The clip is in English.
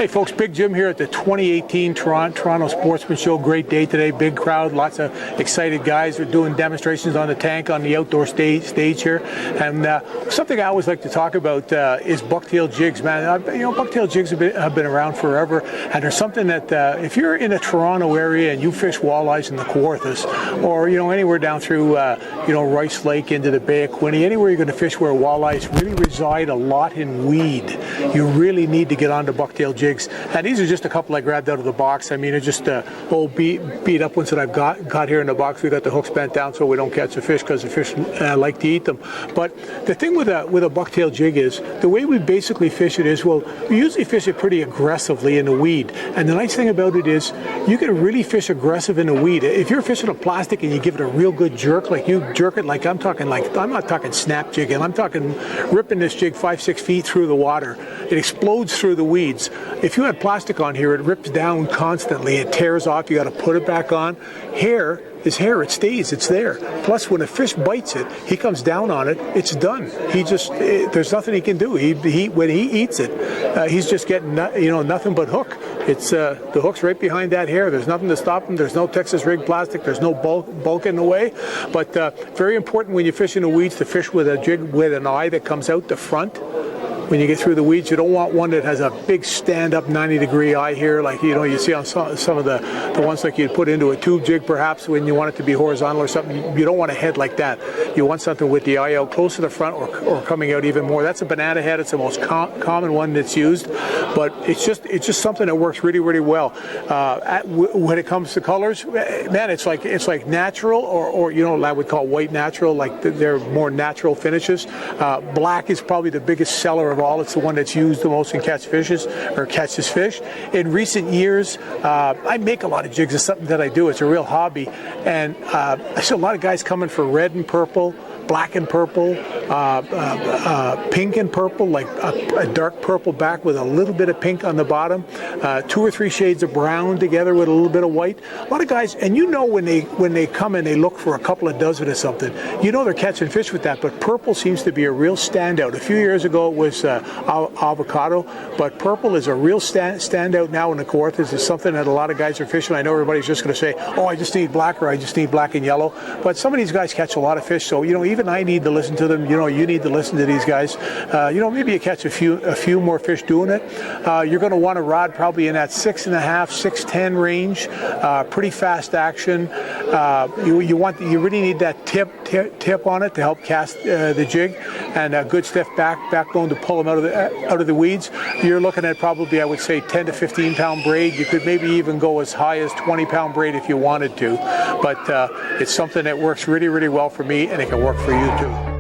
Hey folks, Big Jim here at the 2018 Toronto Sportsman Show. Great day today, big crowd, lots of excited guys. We're doing demonstrations on the tank on the outdoor stage here. And something I always like to talk about is bucktail jigs, man. Bucktail jigs have been around forever, and there's something that if you're in a Toronto area and you fish walleyes in the Kawarthas, or anywhere down through Rice Lake into the Bay of Quinte, anywhere you're going to fish where walleyes really reside a lot in weed, you really need to get onto bucktail jigs. And these are just a couple I grabbed out of the box. I mean, they're just old beat up ones that I've got here in the box. We got the hooks bent down so we don't catch the fish, because the fish like to eat them. But the thing with a bucktail jig is the way we basically fish it is, well, we usually fish it pretty aggressively in the weed. And the nice thing about it is you can really fish aggressive in the weed. If you're fishing a plastic and you give it a real good jerk, like you jerk it, I'm not talking snap jigging. I'm talking ripping this jig 5-6 feet through the water. It explodes through the weeds. If you had plastic on here, it rips down constantly. It tears off. You got to put it back on. Hair is hair. It stays. It's there. Plus, when a fish bites it, he comes down on it. It's done. There's nothing he can do. When he eats it, he's just getting nothing but hook. It's the hook's right behind that hair. There's nothing to stop him. There's no Texas rig plastic. There's no bulk in the way. But very important when you fish in the weeds to fish with a jig with an eye that comes out the front. When you get through the weeds, you don't want one that has a big stand-up 90-degree eye here, like you see on some of the ones like you'd put into a tube jig, perhaps, when you want it to be horizontal or something. You don't want a head like that. You want something with the eye out close to the front or coming out even more. That's a banana head. It's the most common one that's used, but it's just something that works really, really well. When it comes to colors, man, it's like natural, or I would call white natural. Like they're more natural finishes. Black is probably the biggest seller of all. It's the one that's used the most in catches fish. In recent years, I make a lot of jigs. It's something that I do. It's a real hobby, and I see a lot of guys coming for red and purple, black and purple, pink and purple, like a dark purple back with a little bit of pink on the bottom, 2 or 3 shades of brown together with a little bit of white. A lot of guys, and when they come and they look for a couple of dozen or something, they're catching fish with that. But purple seems to be a real standout. A few years ago it was avocado, but purple is a real standout now in the Kawarthas. It's something that a lot of guys are fishing. I know everybody's just going to say, oh, I just need black, or I just need black and yellow. But some of these guys catch a lot of fish, so even I need to listen to them. You need to listen to these guys. Maybe you catch a few more fish doing it. You're going to want a rod probably in that 6.5, 6'10" range. Pretty fast action. You really need that tip on it to help cast the jig, and a good stiff backbone to pull them out of the weeds. You're looking at probably, I would say, 10 to 15 pound braid. You could maybe even go as high as 20 pound braid if you wanted to. But it's something that works really, really well for me, and it can work for you too.